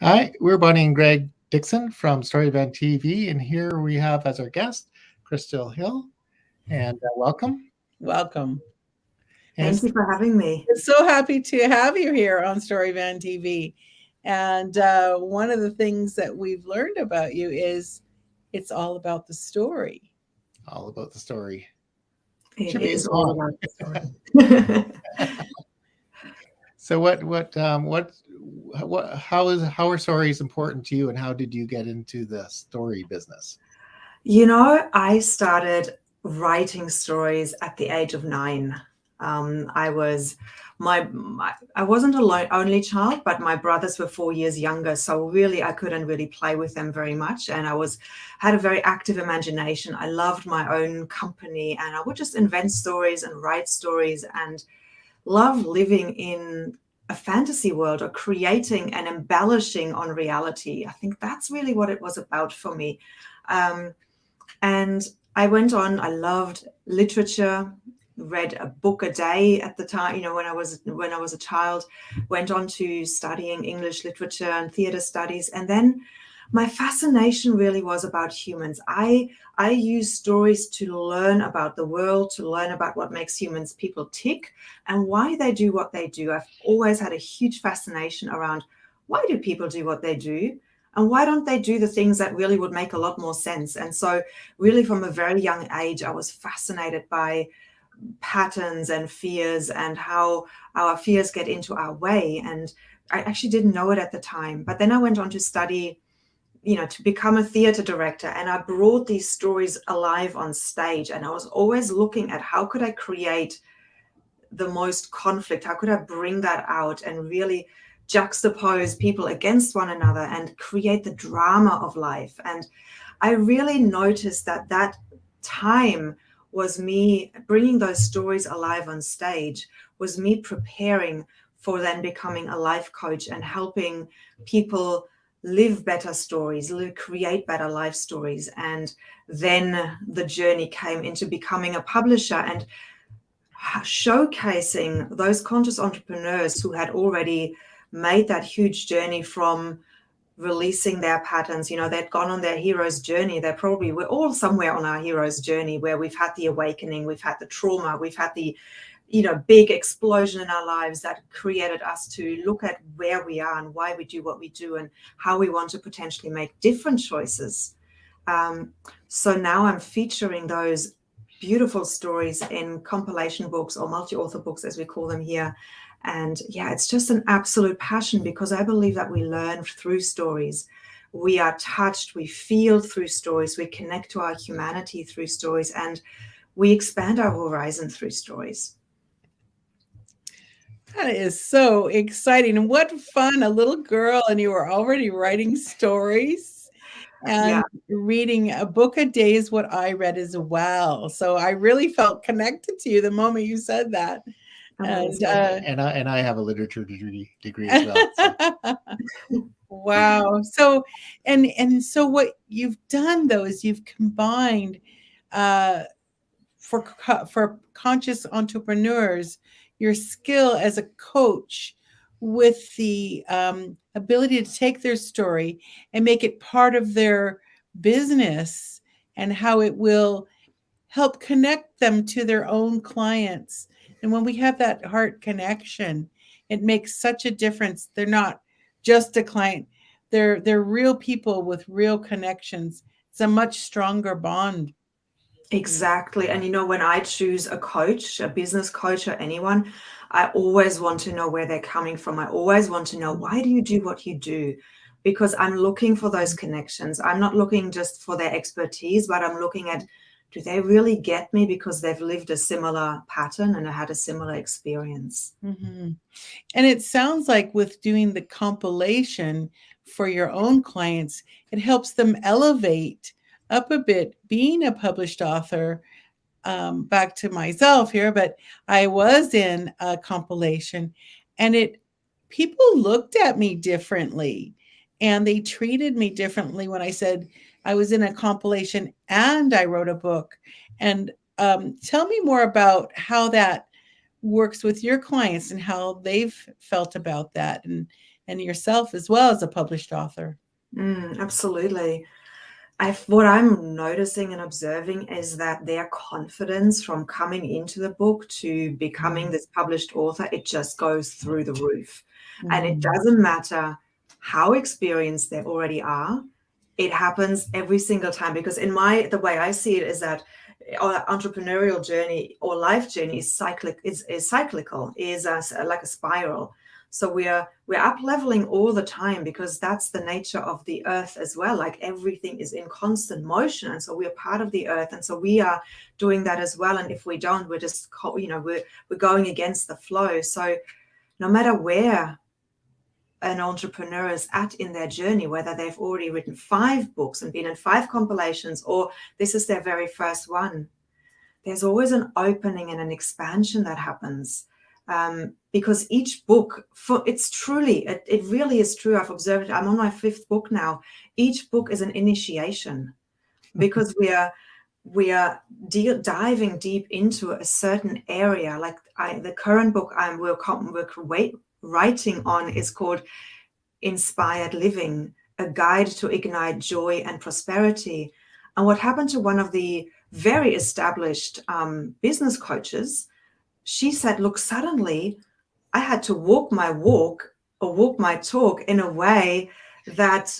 Hi, we're Bonnie and Greg Dixon from Story Event TV, and here we have as our guest Krystal Hill. And welcome. Welcome. And Thank you for having me. We're so happy to have you here on Storyvan TV. And one of the things that we've learned about you is it's all about the story. all about the story. It Should be a is all song. about the story. So, how are stories important to you, and how did you get into the story business? I started writing stories at the age of 9. I was I wasn't a only child, but my brothers were 4 years younger, so really I couldn't really play with them very much, and had a very active imagination. I loved my own company, and I would just invent stories and write stories, and love living in a fantasy world or creating and embellishing on reality. I think that's really what it was about for me. Um, and I went on, I loved literature, read a book a day at the time, when I was a child, went on to studying English literature and theater studies. And then my fascination really was about humans. I use stories to learn about the world, to learn about what makes people tick and why they do what they do. I've always had a huge fascination around why do people do what they do? And why don't they do the things that really would make a lot more sense? And so really from a very young age, I was fascinated by patterns and fears and how our fears get into our way. And I actually didn't know it at the time. But then I went on to study, to become a theater director. And I brought these stories alive on stage. And I was always looking at how could I create the most conflict? How could I bring that out and really juxtapose people against one another and create the drama of life? And I really noticed that time was me bringing those stories alive on stage, was me preparing for then becoming a life coach and helping people live better stories, create better life stories. And then the journey came into becoming a publisher and showcasing those conscious entrepreneurs who had already made that huge journey from releasing their patterns. They'd gone on their hero's journey. We're all somewhere on our hero's journey where we've had the awakening, we've had the trauma, we've had the big explosion in our lives that created us to look at where we are and why we do what we do and how we want to potentially make different choices. So now I'm featuring those beautiful stories in compilation books or multi-author books, as we call them here. And yeah, it's just an absolute passion because I believe that we learn through stories. We are touched, we feel through stories, we connect to our humanity through stories, and we expand our horizon through stories. That is so exciting. And what fun, a little girl, and you were already writing stories and reading a book a day is what I read as well. So I really felt connected to you the moment you said that. And I have a literature degree as well. So. Wow. So so what you've done though is you've combined for conscious entrepreneurs your skill as a coach with the ability to take their story and make it part of their business and how it will help connect them to their own clients. And when we have that heart connection, it makes such a difference. They're not just a client. They're real people with real connections. It's a much stronger bond. Exactly. And when I choose a coach, a business coach or anyone, I always want to know where they're coming from. I always want to know, why do you do what you do? Because I'm looking for those connections. I'm not looking just for their expertise, but I'm looking at, do they really get me because they've lived a similar pattern and had a similar experience? Mm-hmm. And it sounds like with doing the compilation for your own clients, it helps them elevate up a bit. Being a published author, back to myself here, but I was in a compilation and people looked at me differently and they treated me differently when I said I was in a compilation and I wrote a book. And tell me more about how that works with your clients and how they've felt about that and and yourself as well as a published author. Absolutely. What I'm noticing and observing is that their confidence from coming into the book to becoming this published author, it just goes through the roof. And it doesn't matter how experienced they already are. It happens every single time, because the way I see it is that our entrepreneurial journey or life journey is cyclical, is like a spiral. So we're up leveling all the time, because that's the nature of the earth as well. Like everything is in constant motion, and so we are part of the earth, and so we are doing that as well. And if we don't, we're just we're going against the flow. So no matter where an entrepreneur is at in their journey, whether they've already written 5 books and been in 5 compilations, or this is their very first one, there's always an opening and an expansion that happens. Because each book, it really is true. I've observed it. I'm on my 5th book now. Each book is an initiation, because we are diving deep into a certain area. Like the current book we're writing on is called Inspired Living, a guide to ignite joy and prosperity. And what happened to one of the very established business coaches, she said, look, suddenly I had to walk my walk or walk my talk in a way that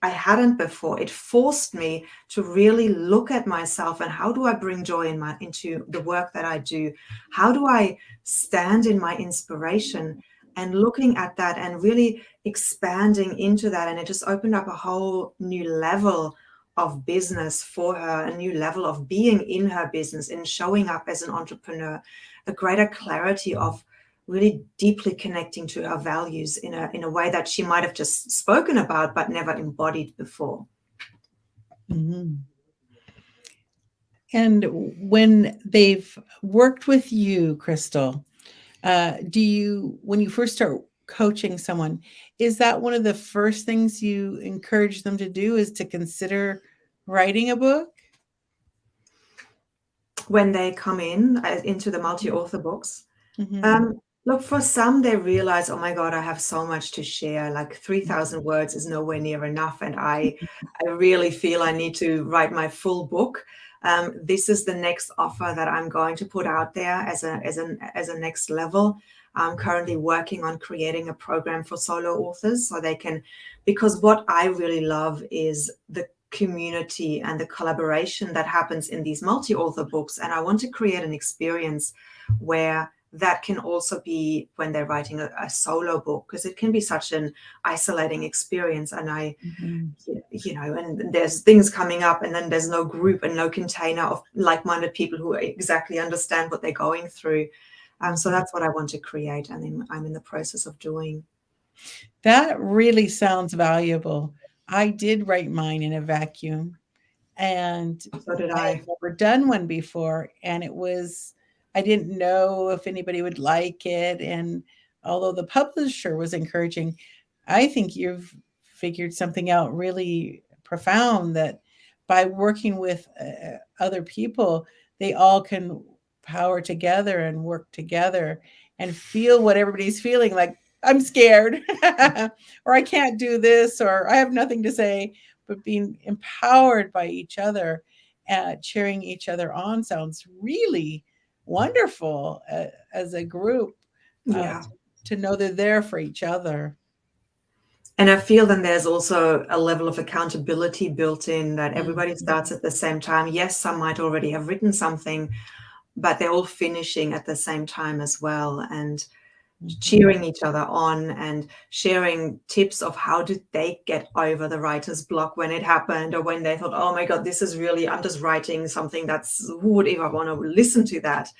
I hadn't before. It forced me to really look at myself and how do I bring joy into the work that I do? How do I stand in my inspiration? And looking at that and really expanding into that. And it just opened up a whole new level of business for her, a new level of being in her business and showing up as an entrepreneur, a greater clarity of really deeply connecting to her values in a way that she might have just spoken about but never embodied before. And when they've worked with you, Krystal, when you first start coaching someone, is that one of the first things you encourage them to do, is to consider writing a book? When they come into the multi-author books, look, for some, they realize, oh my God, I have so much to share. Like 3,000 words is nowhere near enough. And I really feel I need to write my full book. This is the next offer that I'm going to put out there as a next level. I'm currently working on creating a program for solo authors so they can, because what I really love is the community and the collaboration that happens in these multi-author books. And I want to create an experience where that can also be when they're writing a solo book, because it can be such an isolating experience. And and there's things coming up, and then there's no group and no container of like-minded people who exactly understand what they're going through. So that's what I want to create, and I'm in the process of doing. That really sounds valuable. I did write mine in a vacuum, and so did I. had never done one before, and I didn't know if anybody would like it. And although the publisher was encouraging, I think you've figured something out really profound, that by working with other people, they all can power together and work together and feel what everybody's feeling, like I'm scared or I can't do this, or I have nothing to say, but being empowered by each other, cheering each other on sounds really wonderful as a group, to know they're there for each other. And I feel then there's also a level of accountability built in, that everybody starts at the same time. Yes, some might already have written something, but they're all finishing at the same time as well, and cheering each other on and sharing tips of how did they get over the writer's block when it happened, or when they thought, oh my God, this is really, I'm just writing something who would ever want to listen to that,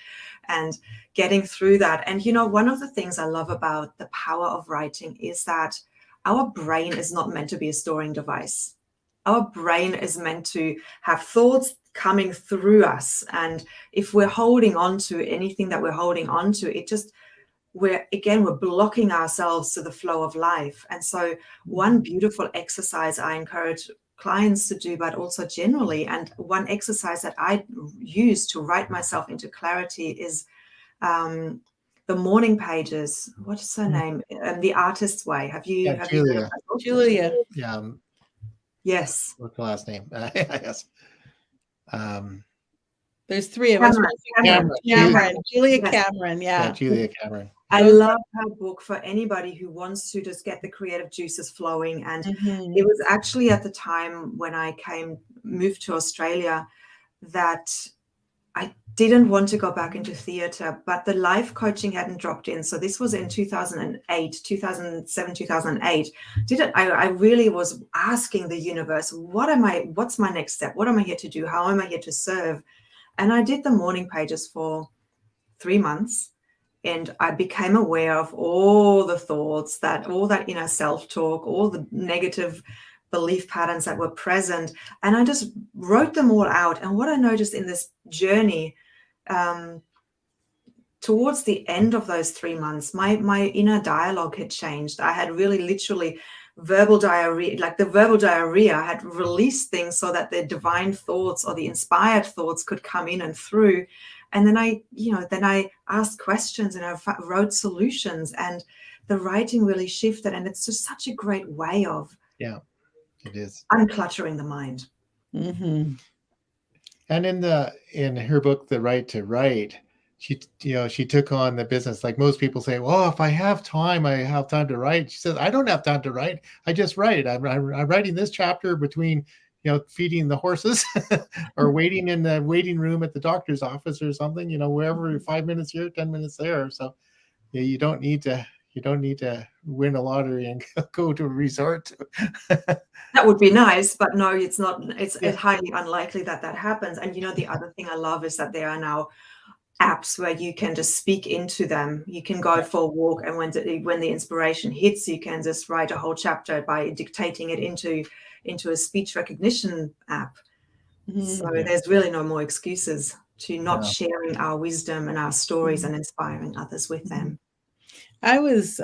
and getting through that. And, one of the things I love about the power of writing is that our brain is not meant to be a storing device. Our brain is meant to have thoughts coming through us. And if we're holding on to anything that we're holding on to, we're blocking ourselves to the flow of life. And so one beautiful exercise I encourage clients to do, but also generally, and one exercise that I use to write myself into clarity is the morning pages. What's her name? The Artist's Way. Have you heard of Julia. that book? Julia. Yeah. Yes. What's the last name? Yes. There's three of us. Cameron. Julia Yes. Cameron. Yeah, Yeah. Julia Cameron. I love her book for anybody who wants to just get the creative juices flowing. And Mhm. it was actually at the time when I moved to Australia that I didn't want to go back into theatre, but the life coaching hadn't dropped in. So this was in 2008, 2007, 2008. I really was asking the universe, what's my next step? What am I here to do? How am I here to serve? And I did the morning pages for 3 months. And I became aware of all the thoughts, all that inner self-talk, all the negative belief patterns that were present. And I just wrote them all out. And what I noticed in this journey, towards the end of those 3 months, my inner dialogue had changed. I had really literally verbal diarrhea, like the verbal diarrhea had released things so that the divine thoughts or the inspired thoughts could come in and through. And then I asked questions and I wrote solutions, and the writing really shifted. And it's just such a great way of it is uncluttering the mind. Mm-hmm. And in her book, The Right to Write, she took on the business. Like most people say, well, if I have time, I have time to write. She says, I don't have time to write. I just write. I'm writing this chapter between feeding the horses or waiting in the waiting room at the doctor's office or something, wherever, 5 minutes here, 10 minutes there. So you don't need to win a lottery and go to a resort. That would be nice, but no, it's not. It's highly unlikely that happens. And the other thing I love is that there are now apps where you can just speak into them. You can go for a walk, and when the inspiration hits, you can just write a whole chapter by dictating it into a speech recognition app. So there's really no more excuses to not sharing our wisdom and our stories and inspiring others with them. I was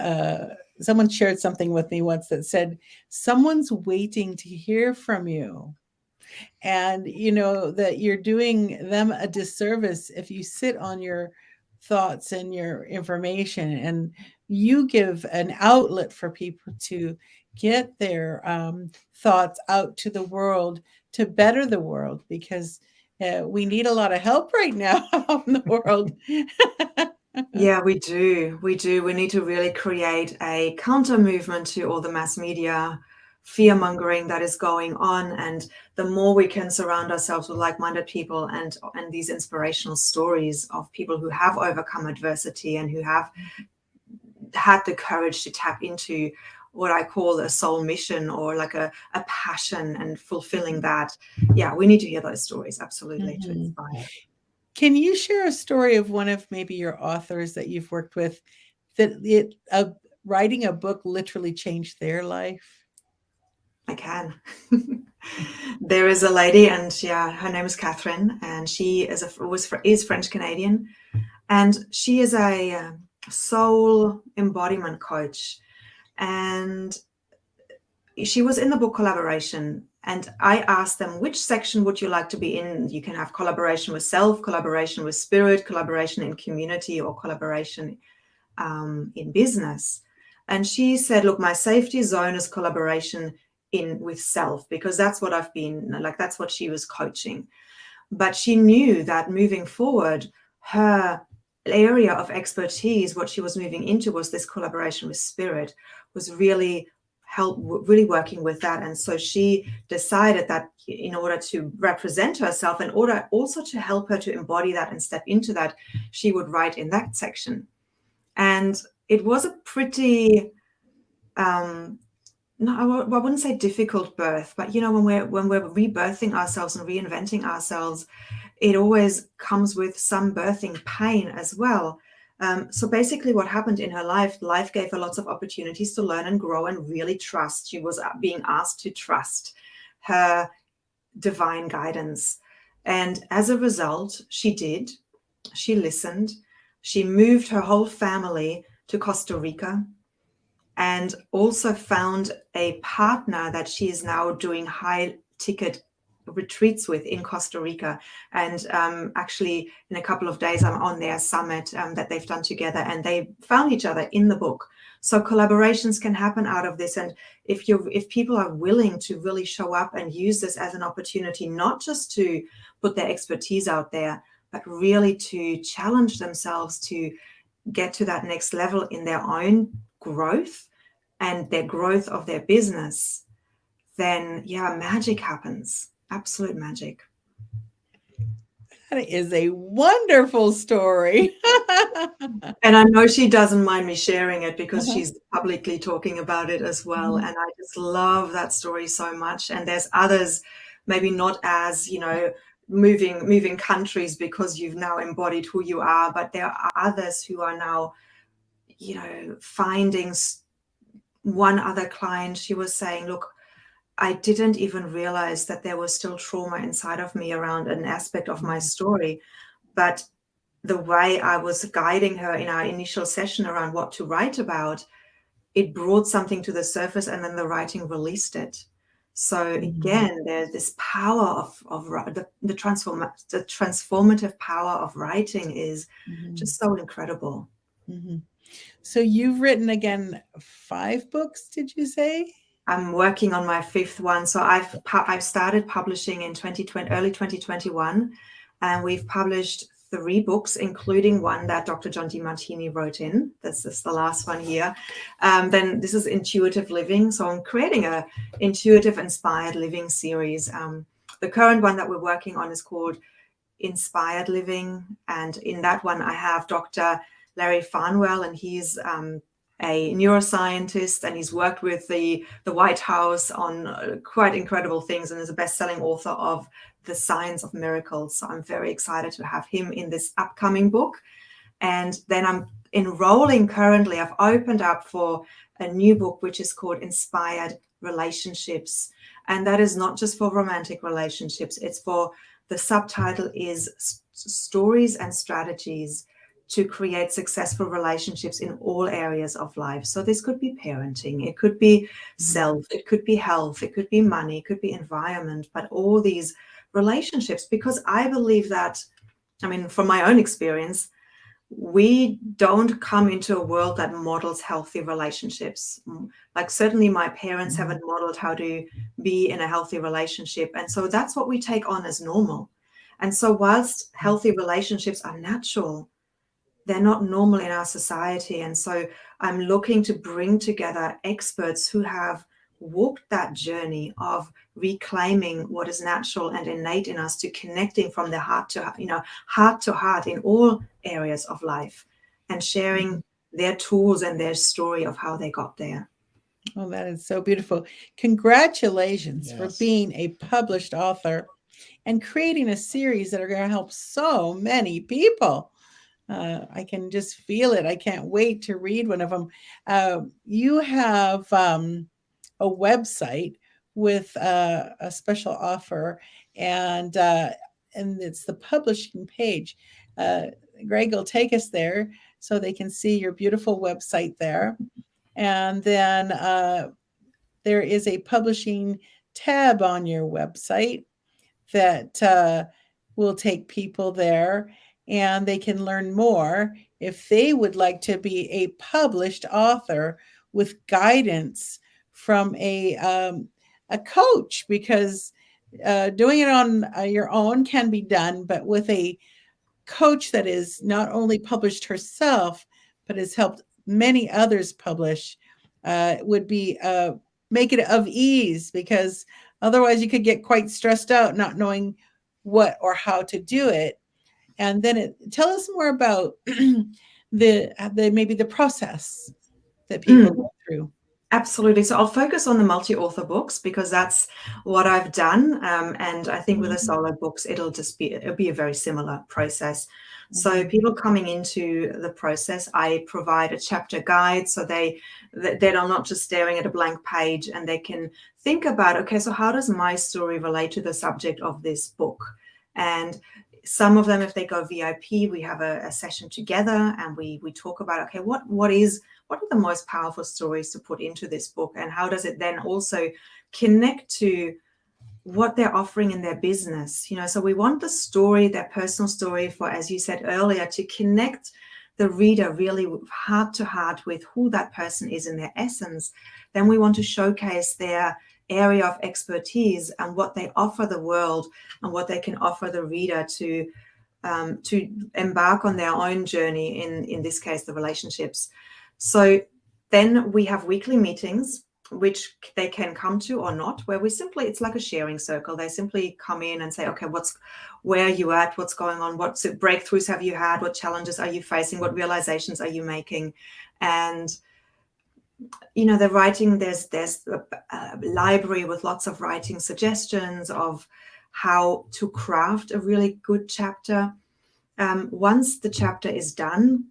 someone shared something with me once that said, someone's waiting to hear from you. And that you're doing them a disservice if you sit on your thoughts and your information, and you give an outlet for people to get their thoughts out to the world to better the world, because we need a lot of help right now in the world. Yeah, we do. We need to really create a counter movement to all the mass media fear mongering that is going on. And the more we can surround ourselves with like-minded people and these inspirational stories of people who have overcome adversity and who have had the courage to tap into what I call a soul mission, or like a passion, and fulfilling that. Yeah, we need to hear those stories, absolutely, to inspire. Can you share a story of one of maybe your authors that you've worked with that writing a book literally changed their life? I can. There is a lady, and her name is Catherine, and she is French Canadian, and she is a soul embodiment coach, and she was in the book Collaboration. And I asked them, which section would you like to be in? You can have collaboration with self, collaboration with spirit, collaboration in community, or collaboration in business. And she said, look, my safety zone is collaboration with self, because that's what I've been like, that's what she was coaching. But she knew that moving forward, her area of expertise, what she was moving into, was this collaboration with spirit, was really working with that. And so she decided that in order to represent herself, in order also to help her to embody that and step into that, she would write in that section. And it was a pretty I wouldn't say difficult birth, but when we're rebirthing ourselves and reinventing ourselves, it always comes with some birthing pain as well. So basically what happened in her life gave her lots of opportunities to learn and grow and really trust. She was being asked to trust her divine guidance. And as a result, she did. She listened. She moved her whole family to Costa Rica, and also found a partner that she is now doing high ticket retreats with in Costa Rica. And actually, in a couple of days, I'm on their summit that they've done together, and they found each other in the book. So collaborations can happen out of this. And if people are willing to really show up and use this as an opportunity, not just to put their expertise out there, but really to challenge themselves to get to that next level in their own growth and their growth of their business, then yeah, magic happens. Absolute magic. That is a wonderful story. And I know she doesn't mind me sharing it because she's publicly talking about it as well. And I just love that story so much. And there's others, maybe not as, moving countries because you've now embodied who you are, but there are others who are now, finding one other client. She was saying, look, I didn't even realize that there was still trauma inside of me around an aspect of my story. But the way I was guiding her in our initial session around what to write about, it brought something to the surface, and then the writing released it. So again, there's this power of the transformative power of writing is just so incredible. So you've written, again, 5 books, did you say? I'm working on my 5th one. So I've started publishing in early 2021, and we've published 3 books, including one that Dr. John DiMartini wrote in. This is the last one here. Then this is intuitive living. So I'm creating a intuitive inspired living series. The current one that we're working on is called Inspired Living. And in that one, I have Dr. Larry Farnwell, and he's a neuroscientist, and he's worked with the White House on quite incredible things, and is a best-selling author of The Science of Miracles. So I'm very excited to have him in this upcoming book. And then I'm enrolling currently. I've opened up for a new book, which is called Inspired Relationships. And that is not just for romantic relationships. It's for, the subtitle is Stories and Strategies to Create Successful Relationships in All Areas of Life. So this could be parenting, it could be self, it could be health, it could be money, it could be environment, but all these relationships, because I believe that, from my own experience, we don't come into a world that models healthy relationships. Like certainly my parents haven't modeled how to be in a healthy relationship. And so that's what we take on as normal. And so whilst healthy relationships are natural, they're not normal in our society. And so I'm looking to bring together experts who have walked that journey of reclaiming what is natural and innate in us, to connecting from the heart to heart in all areas of life, and sharing their tools and their story of how they got there. Oh, that is so beautiful. Congratulations for being a published author and creating a series that are going to help so many people. I can just feel it. I can't wait to read one of them. You have a website with a special offer, and it's the publishing page. Greg will take us there so they can see your beautiful website there. And then there is a publishing tab on your website that will take people there, and they can learn more if they would like to be a published author with guidance from a coach, because doing it on your own can be done, but with a coach that is not only published herself, but has helped many others publish, would be make it of ease, because otherwise you could get quite stressed out not knowing what or how to do it. And then tell us more about maybe the process that people go through. Absolutely. So I'll focus on the multi-author books because that's what I've done. And I think with the solo books, it'll be a very similar process. So people coming into the process, I provide a chapter guide so they're not just staring at a blank page, and they can think about, okay, so how does my story relate to the subject of this book? And some of them, if they go VIP, we have a session together, and we talk about, okay, what are the most powerful stories to put into this book, and how does it then also connect to what they're offering in their business. So we want the story, their personal story, for, as you said earlier, to connect the reader really heart to heart with who that person is in their essence. Then we want to showcase their area of expertise and what they offer the world and what they can offer the reader to embark on their own journey, in this case, the relationships. So then we have weekly meetings, which they can come to or not, where it's like a sharing circle. They simply come in and say, okay, where are you at? What's going on? What breakthroughs have you had? What challenges are you facing? What realizations are you making? And the writing, there's a library with lots of writing suggestions of how to craft a really good chapter. Once the chapter is done,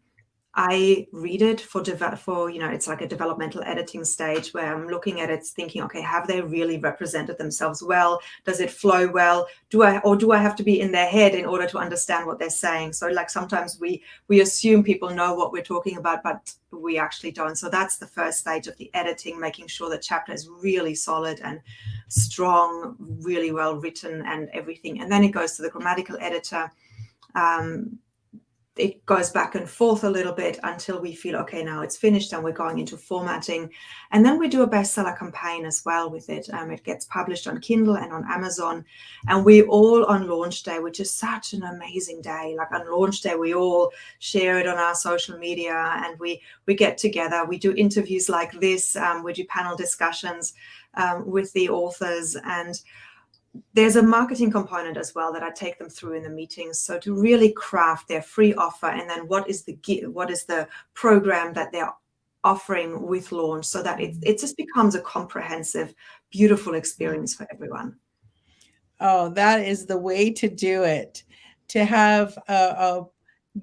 I read it for it's like a developmental editing stage where I'm looking at it thinking, okay, have they really represented themselves well? Does it flow well? Do I have to be in their head in order to understand what they're saying? So like sometimes we assume people know what we're talking about, but we actually don't. So that's the first stage of the editing, making sure the chapter is really solid and strong, really well written and everything. And then it goes to the grammatical editor. It goes back and forth a little bit until we feel, okay, now it's finished and we're going into formatting. And then we do a bestseller campaign as well with it. It gets published on Kindle and on Amazon. And we all on launch day, which is such an amazing day. Like on launch day, we all share it on our social media and we get together. We do interviews like this. We do panel discussions with the authors, and there's a marketing component as well that I take them through in the meetings. So to really craft their free offer, and then what is the program that they're offering with launch, so that it just becomes a comprehensive, beautiful experience for everyone. Oh, that is the way to do it. To have a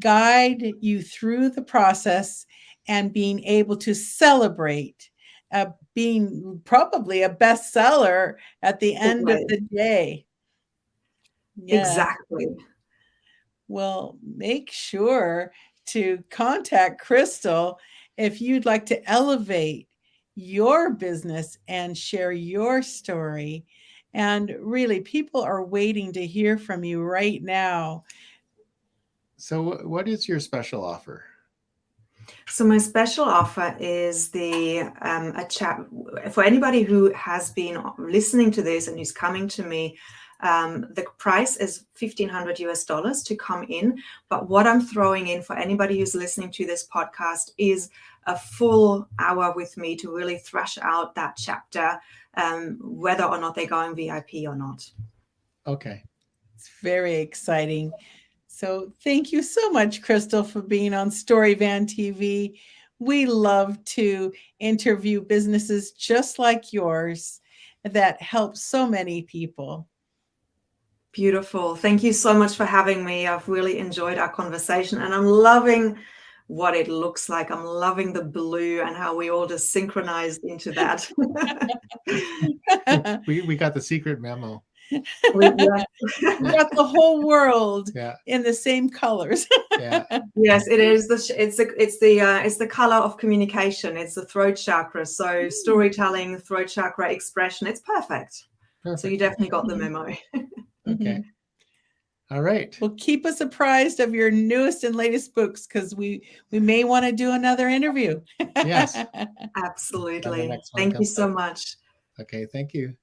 guide you through the process and being able to celebrate being probably a bestseller at the end of the day. Yeah. Exactly. Well, make sure to contact Krystal if you'd like to elevate your business and share your story. And really, people are waiting to hear from you right now. So what is your special offer? So my special offer is a chat for anybody who has been listening to this and who's coming to me. The price is $1,500 to come in. But what I'm throwing in for anybody who's listening to this podcast is a full hour with me to really thrash out that chapter, whether or not they're going VIP or not. Okay. It's very exciting. So thank you so much, Krystal, for being on Storyvan TV. We love to interview businesses just like yours that help so many people. Beautiful. Thank you so much for having me. I've really enjoyed our conversation, and I'm loving what it looks like. I'm loving the blue and how we all just synchronized into that. we got the secret memo. We got the whole world in the same colors. Yes, it is. It's the color of communication. It's the throat chakra. So storytelling, throat chakra, expression. It's perfect. So you definitely got the memo. Okay. All right. Well, keep us apprised of your newest and latest books, because we may want to do another interview. Yes. Absolutely. Thank you so much. Okay. Thank you.